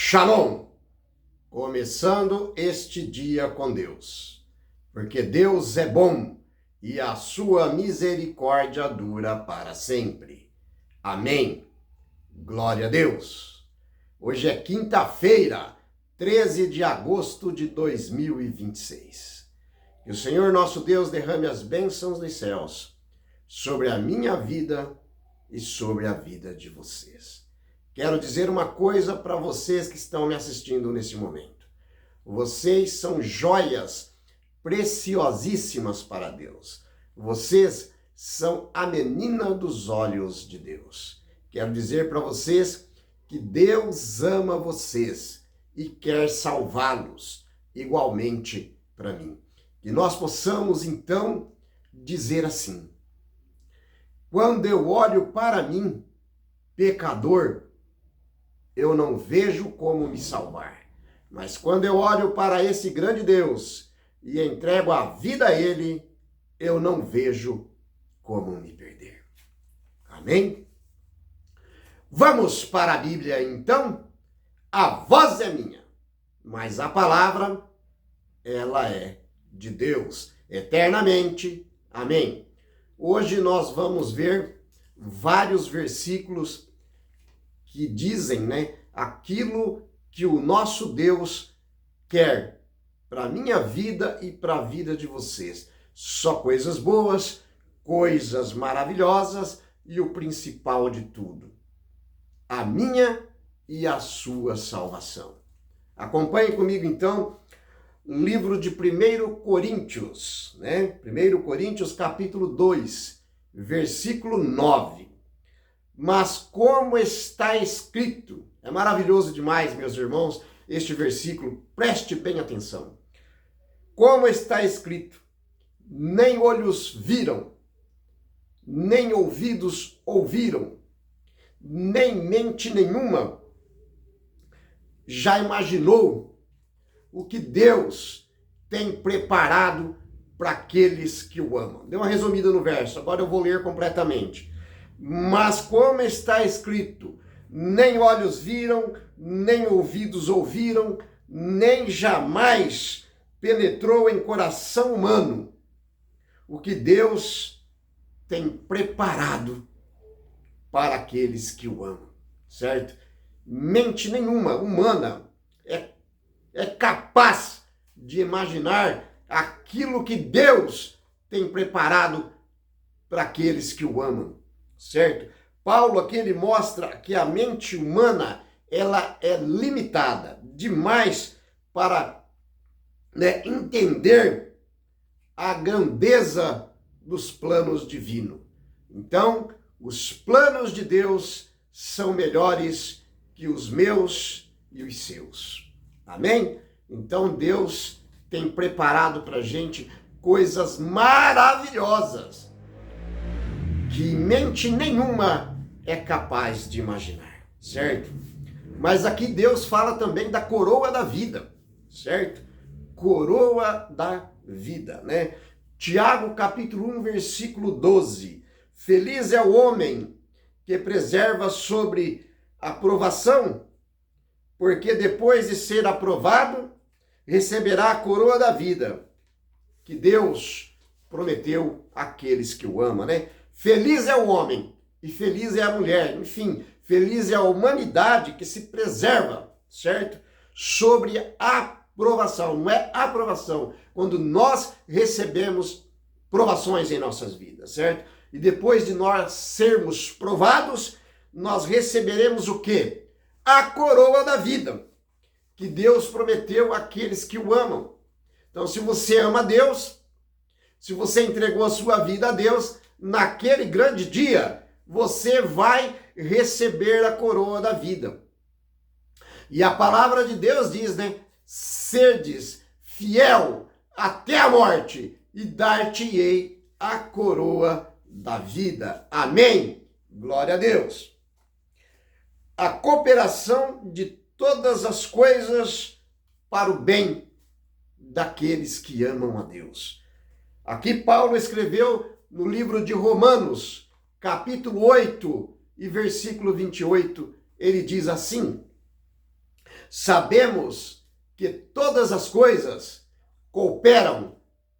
Shalom! Começando este dia com Deus, porque Deus é bom e a sua misericórdia dura para sempre. Amém. Glória a Deus. Hoje é quinta-feira, 13 de agosto de 2026. Que o Senhor nosso Deus derrame as bênçãos dos céus sobre a minha vida e sobre a vida de vocês. Quero dizer uma coisa para vocês que estão me assistindo nesse momento. Vocês são joias preciosíssimas para Deus. Vocês são a menina dos olhos de Deus. Quero dizer para vocês que Deus ama vocês e quer salvá-los, igualmente para mim. Que nós possamos, então, dizer assim: quando eu olho para mim, pecador, eu não vejo como me salvar. Mas quando eu olho para esse grande Deus e entrego a vida a Ele, eu não vejo como me perder. Amém? Vamos para a Bíblia, então? A voz é minha, mas a palavra, ela é de Deus, eternamente. Amém? Hoje nós vamos ver vários versículos que dizem, aquilo que o nosso Deus quer para a minha vida e para a vida de vocês. Só coisas boas, coisas maravilhosas e o principal de tudo, a minha e a sua salvação. Acompanhe comigo, então, o livro de 1 Coríntios, 1 Coríntios, capítulo 2, versículo 9. Mas como está escrito, é maravilhoso demais, meus irmãos, este versículo, preste bem atenção. Como está escrito, nem olhos viram, nem ouvidos ouviram, nem mente nenhuma já imaginou o que Deus tem preparado para aqueles que o amam. Deu uma resumida no verso, agora eu vou ler completamente. Mas como está escrito, nem olhos viram, nem ouvidos ouviram, nem jamais penetrou em coração humano o que Deus tem preparado para aqueles que o amam, certo? Mente nenhuma humana é capaz de imaginar aquilo que Deus tem preparado para aqueles que o amam. Certo? Paulo aqui ele mostra que a mente humana ela é limitada demais para entender a grandeza dos planos divinos. Então, os planos de Deus são melhores que os meus e os seus. Amém? Então, Deus tem preparado para a gente coisas maravilhosas que mente nenhuma é capaz de imaginar, certo? Mas aqui Deus fala também da coroa da vida, certo? Coroa da vida, Tiago, capítulo 1, versículo 12. Feliz é o homem que preserva sobre a provação, porque depois de ser aprovado, receberá a coroa da vida, que Deus prometeu àqueles que o amam, Feliz é o homem e feliz é a mulher, enfim, feliz é a humanidade que se preserva, certo? Sobre a provação, não é aprovação, quando nós recebemos provações em nossas vidas, certo? E depois de nós sermos provados, nós receberemos o quê? A coroa da vida, que Deus prometeu àqueles que o amam. Então, se você ama Deus, se você entregou a sua vida a Deus, naquele grande dia, você vai receber a coroa da vida. E a palavra de Deus diz, serdes fiel até a morte e dar-te-ei a coroa da vida. Amém? Glória a Deus. A cooperação de todas as coisas para o bem daqueles que amam a Deus. Aqui Paulo escreveu no livro de Romanos, capítulo 8 e versículo 28, ele diz assim: Sabemos que todas as coisas cooperam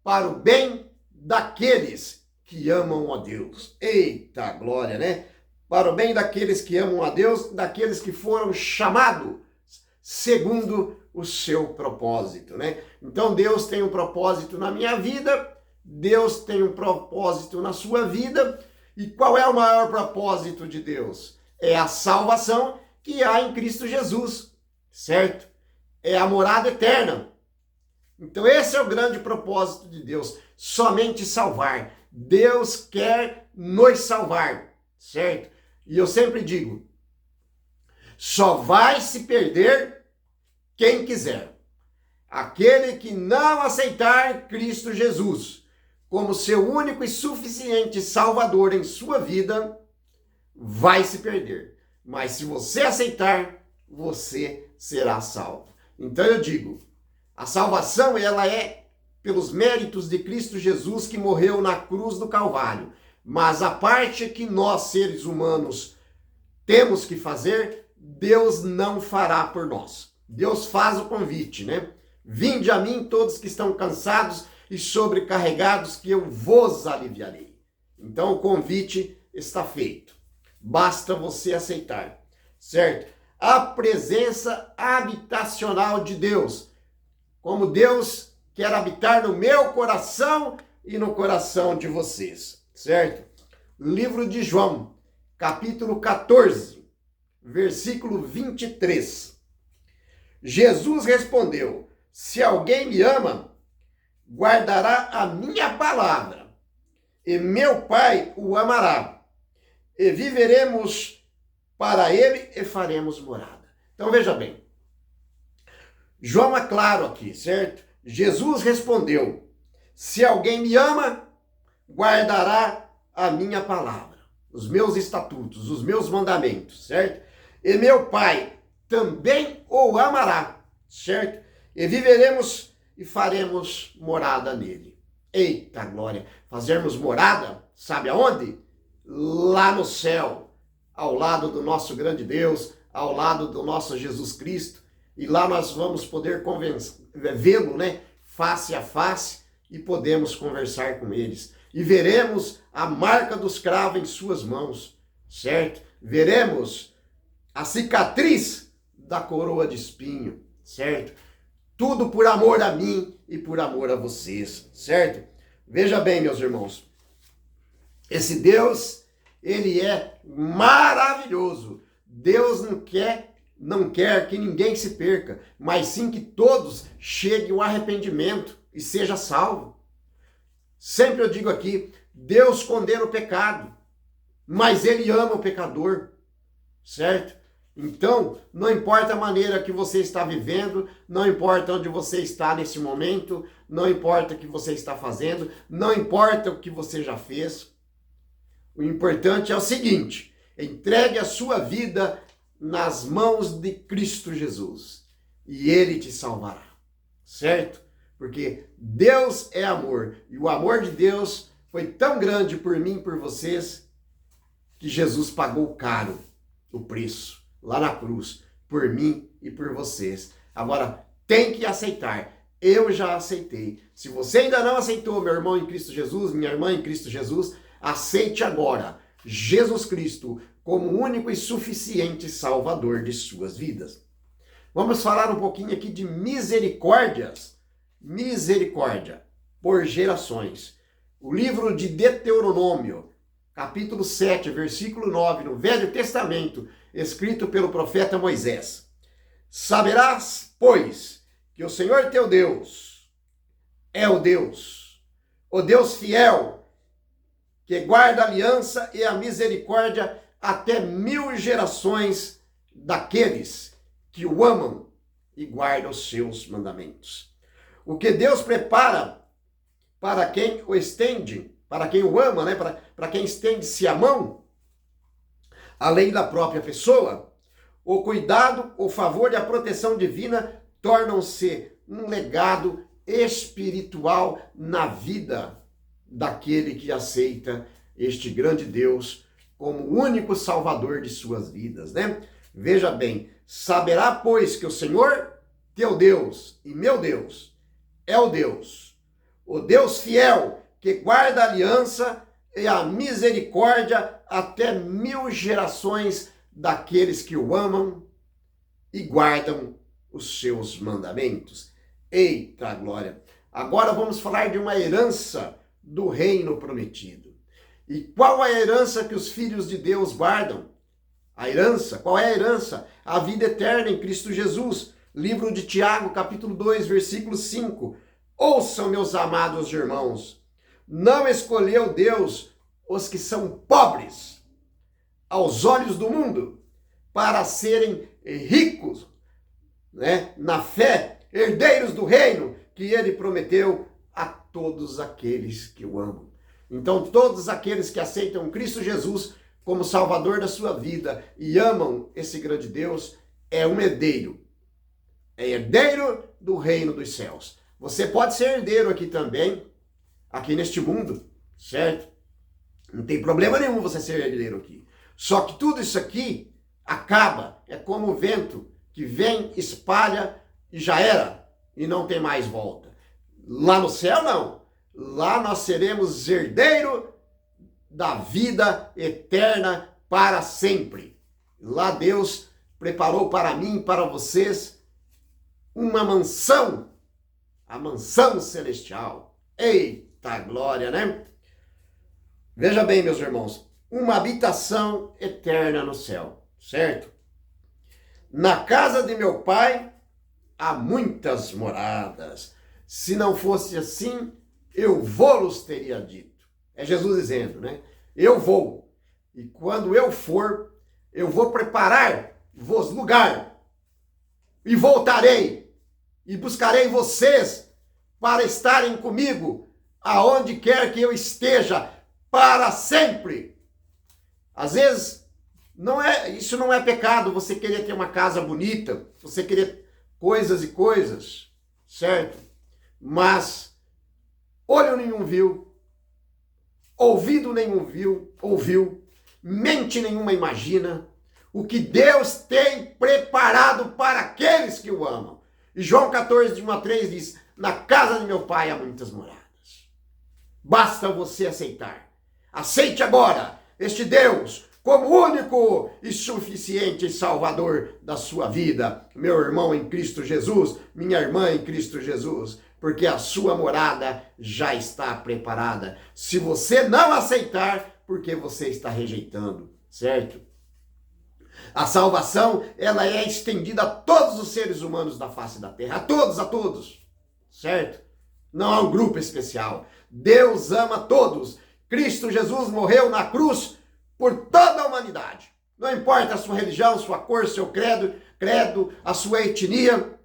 para o bem daqueles que amam a Deus. Eita glória, né? Para o bem daqueles que amam a Deus, daqueles que foram chamados segundo o seu propósito, né? Então Deus tem um propósito na minha vida, Deus tem um propósito na sua vida. E qual é o maior propósito de Deus? É a salvação que há em Cristo Jesus, certo? É a morada eterna. Então esse é o grande propósito de Deus, somente salvar. Deus quer nos salvar, certo? E eu sempre digo, só vai se perder quem quiser. Aquele que não aceitar Cristo Jesus como seu único e suficiente Salvador em sua vida, vai se perder. Mas se você aceitar, você será salvo. Então eu digo, a salvação ela é pelos méritos de Cristo Jesus que morreu na cruz do Calvário. Mas a parte que nós, seres humanos, temos que fazer, Deus não fará por nós. Deus faz o convite, né? Vinde a mim todos que estão cansados e sobrecarregados, que eu vos aliviarei. Então o convite está feito. Basta você aceitar, certo? A presença habitacional de Deus. Como Deus quer habitar no meu coração e no coração de vocês, certo? Livro de João, capítulo 14, versículo 23. Jesus respondeu: se alguém me ama, guardará a minha palavra, e meu Pai o amará, e viveremos para ele e faremos morada. Então veja bem, João é claro aqui, certo? Jesus respondeu: se alguém me ama, guardará a minha palavra, os meus estatutos, os meus mandamentos, certo? E meu Pai também o amará, certo? E viveremos e faremos morada nele. Eita glória! Fazermos morada, sabe aonde? Lá no céu, ao lado do nosso grande Deus, ao lado do nosso Jesus Cristo. E lá nós vamos poder vê-lo, né? Face a face, e podemos conversar com eles. E veremos a marca dos cravos em suas mãos, certo? Veremos a cicatriz da coroa de espinho, certo? Tudo por amor a mim e por amor a vocês, certo? Veja bem, meus irmãos, esse Deus, ele é maravilhoso. Deus não quer que ninguém se perca, mas sim que todos cheguem ao arrependimento e seja salvo. Sempre eu digo aqui, Deus condena o pecado, mas ele ama o pecador, certo? Então, não importa a maneira que você está vivendo, não importa onde você está nesse momento, não importa o que você está fazendo, não importa o que você já fez. O importante é o seguinte: entregue a sua vida nas mãos de Cristo Jesus e ele te salvará, certo? Porque Deus é amor e o amor de Deus foi tão grande por mim e por vocês que Jesus pagou caro o preço lá na cruz, por mim e por vocês. Agora, tem que aceitar. Eu já aceitei. Se você ainda não aceitou, meu irmão em Cristo Jesus, minha irmã em Cristo Jesus, aceite agora Jesus Cristo como o único e suficiente Salvador de suas vidas. Vamos falar um pouquinho aqui de misericórdias. Misericórdia por gerações. O livro de Deuteronômio, capítulo 7, versículo 9, no Velho Testamento, escrito pelo profeta Moisés. Saberás, pois, que o Senhor teu Deus é o Deus fiel, que guarda a aliança e a misericórdia até 1000 gerações daqueles que o amam e guardam os seus mandamentos. O que Deus prepara para quem o estende, para quem o ama, né? Para quem estende-se a mão, além da própria pessoa, o cuidado, o favor e a proteção divina tornam-se um legado espiritual na vida daquele que aceita este grande Deus como o único salvador de suas vidas, né? Veja bem, saberá, pois, que o Senhor, teu Deus e meu Deus, é o Deus fiel, que guarda a aliança e a misericórdia até 1000 gerações daqueles que o amam e guardam os seus mandamentos. Eita glória! Agora vamos falar de uma herança do reino prometido. E qual a herança que os filhos de Deus guardam? A herança, qual é a herança? A vida eterna em Cristo Jesus. Livro de Tiago, capítulo 2, versículo 5. Ouçam, meus amados irmãos, não escolheu Deus os que são pobres aos olhos do mundo para serem ricos, né, na fé, herdeiros do reino que ele prometeu a todos aqueles que o amam. Então, todos aqueles que aceitam Cristo Jesus como Salvador da sua vida e amam esse grande Deus, é um herdeiro. É herdeiro do reino dos céus. Você pode ser herdeiro aqui também, aqui neste mundo, certo? Não tem problema nenhum você ser herdeiro aqui. Só que tudo isso aqui acaba, é como o vento que vem, espalha e já era, e não tem mais volta. Lá no céu, não. Lá nós seremos herdeiro da vida eterna para sempre. Lá Deus preparou para mim e para vocês uma mansão, a mansão celestial. Eita glória, né? Veja bem, meus irmãos, uma habitação eterna no céu, certo? Na casa de meu pai há muitas moradas. Se não fosse assim, eu vou-los teria dito. É Jesus dizendo, né? Eu vou. E quando eu for, eu vou preparar-vos lugar. E voltarei. E buscarei vocês para estarem comigo, aonde quer que eu esteja, para sempre. Às vezes, isso não é pecado, você querer ter uma casa bonita, você querer coisas e coisas, certo? Mas olho nenhum viu, ouvido nenhum ouviu, mente nenhuma imagina o que Deus tem preparado para aqueles que o amam. E João 14, de 1 a 3 diz, na casa de meu pai há muitas moradas. Basta você aceitar. Aceite agora este Deus como único e suficiente Salvador da sua vida, meu irmão em Cristo Jesus, minha irmã em Cristo Jesus, porque a sua morada já está preparada. Se você não aceitar, porque você está rejeitando, certo? A salvação, ela é estendida a todos os seres humanos da face da terra, a todos, certo? Não há um grupo especial. Deus ama todos. Cristo Jesus morreu na cruz por toda a humanidade. Não importa a sua religião, sua cor, seu credo, a sua etnia.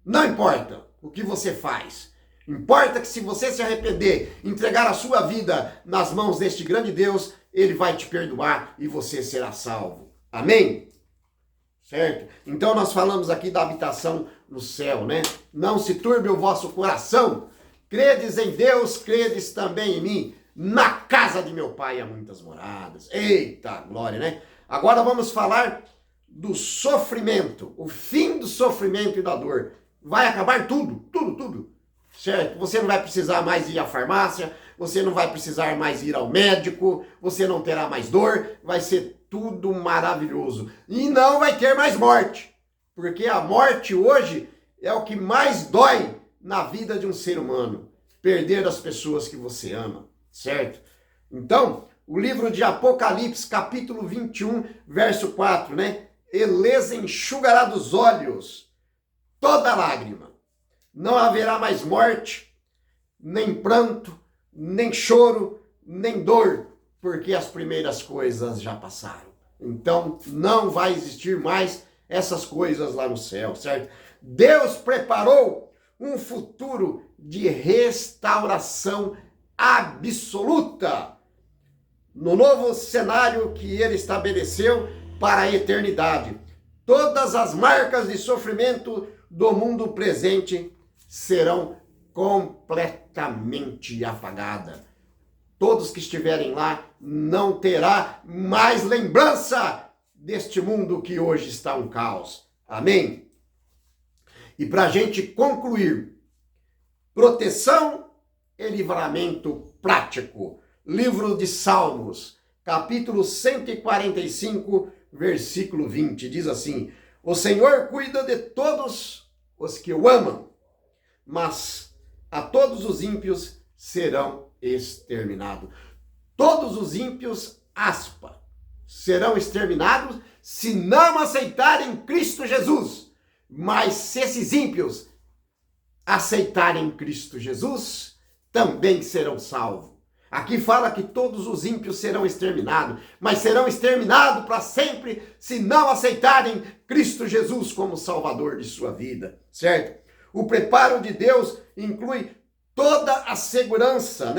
Não importa o que você faz. Importa que se você se arrepender, entregar a sua vida nas mãos deste grande Deus, ele vai te perdoar e você será salvo. Amém? Certo? Então nós falamos aqui da habitação no céu, né? Não se turbe o vosso coração. Credes em Deus, credes também em mim. Na casa de meu pai há muitas moradas. Eita glória, né? Agora vamos falar do sofrimento, o fim do sofrimento e da dor. Vai acabar tudo, certo? Você não vai precisar mais ir à farmácia, você não vai precisar mais ir ao médico, você não terá mais dor, vai ser tudo maravilhoso. E não vai ter mais morte, porque a morte hoje é o que mais dói na vida de um ser humano. Perder as pessoas que você ama, certo? Então, o livro de Apocalipse, capítulo 21, verso 4, né? Ele enxugará dos olhos toda lágrima. Não haverá mais morte, nem pranto, nem choro, nem dor, porque as primeiras coisas já passaram. Então, não vai existir mais essas coisas lá no céu, certo? Deus preparou um futuro de restauração absoluta no novo cenário que ele estabeleceu para a eternidade. Todas as marcas de sofrimento do mundo presente serão completamente apagadas. Todos que estiverem lá não terá mais lembrança deste mundo que hoje está um caos. Amém? E para a gente concluir, proteção e livramento prático. Livro de Salmos, capítulo 145, versículo 20, diz assim: o Senhor cuida de todos os que o amam, mas a todos os ímpios serão exterminados. Todos os ímpios, serão exterminados se não aceitarem Cristo Jesus. Mas se esses ímpios aceitarem Cristo Jesus, também serão salvos. Aqui fala que todos os ímpios serão exterminados, mas serão exterminados para sempre se não aceitarem Cristo Jesus como Salvador de sua vida, certo? O preparo de Deus inclui toda a segurança,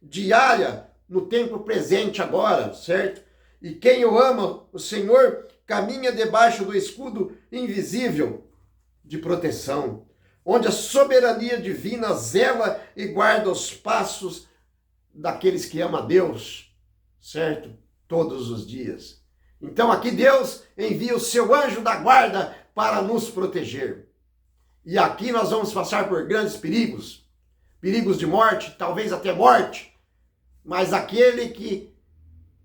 diária no tempo presente agora, certo? E quem o ama, o Senhor, caminha debaixo do escudo invisível de proteção, onde a soberania divina zela e guarda os passos daqueles que amam a Deus, certo? Todos os dias. Então aqui Deus envia o seu anjo da guarda para nos proteger. E aqui nós vamos passar por grandes perigos, perigos de morte, talvez até morte, mas aquele que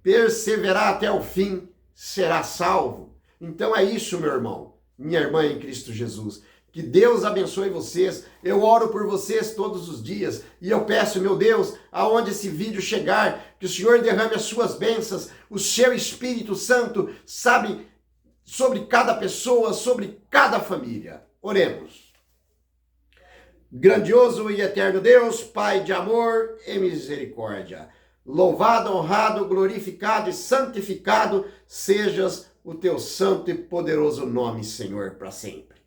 perseverar até o fim será salvo. Então é isso, meu irmão, minha irmã em Cristo Jesus. Que Deus abençoe vocês. Eu oro por vocês todos os dias. E eu peço, meu Deus, aonde esse vídeo chegar, que o Senhor derrame as suas bênçãos, o seu Espírito Santo, sabe, sobre cada pessoa, sobre cada família. Oremos. Grandioso e eterno Deus, Pai de amor e misericórdia, louvado, honrado, glorificado e santificado sejas o teu santo e poderoso nome, Senhor, para sempre.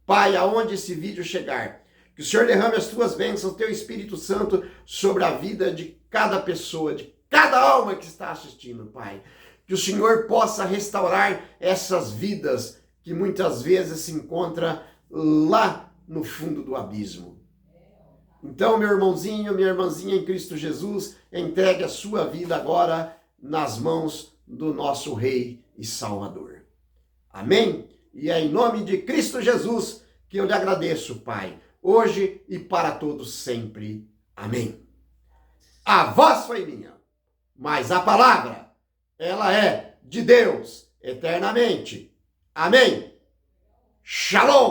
Pai, aonde esse vídeo chegar, que o Senhor derrame as tuas bênçãos, o teu Espírito Santo sobre a vida de cada pessoa, de cada alma que está assistindo, Pai. Que o Senhor possa restaurar essas vidas que muitas vezes se encontram lá no fundo do abismo. Então, meu irmãozinho, minha irmãzinha em Cristo Jesus, entregue a sua vida agora nas mãos do nosso Rei e Salvador. Amém? E é em nome de Cristo Jesus que eu lhe agradeço, Pai, hoje e para todos sempre. Amém. A voz foi minha, mas a palavra, ela é de Deus eternamente. Amém. Shalom.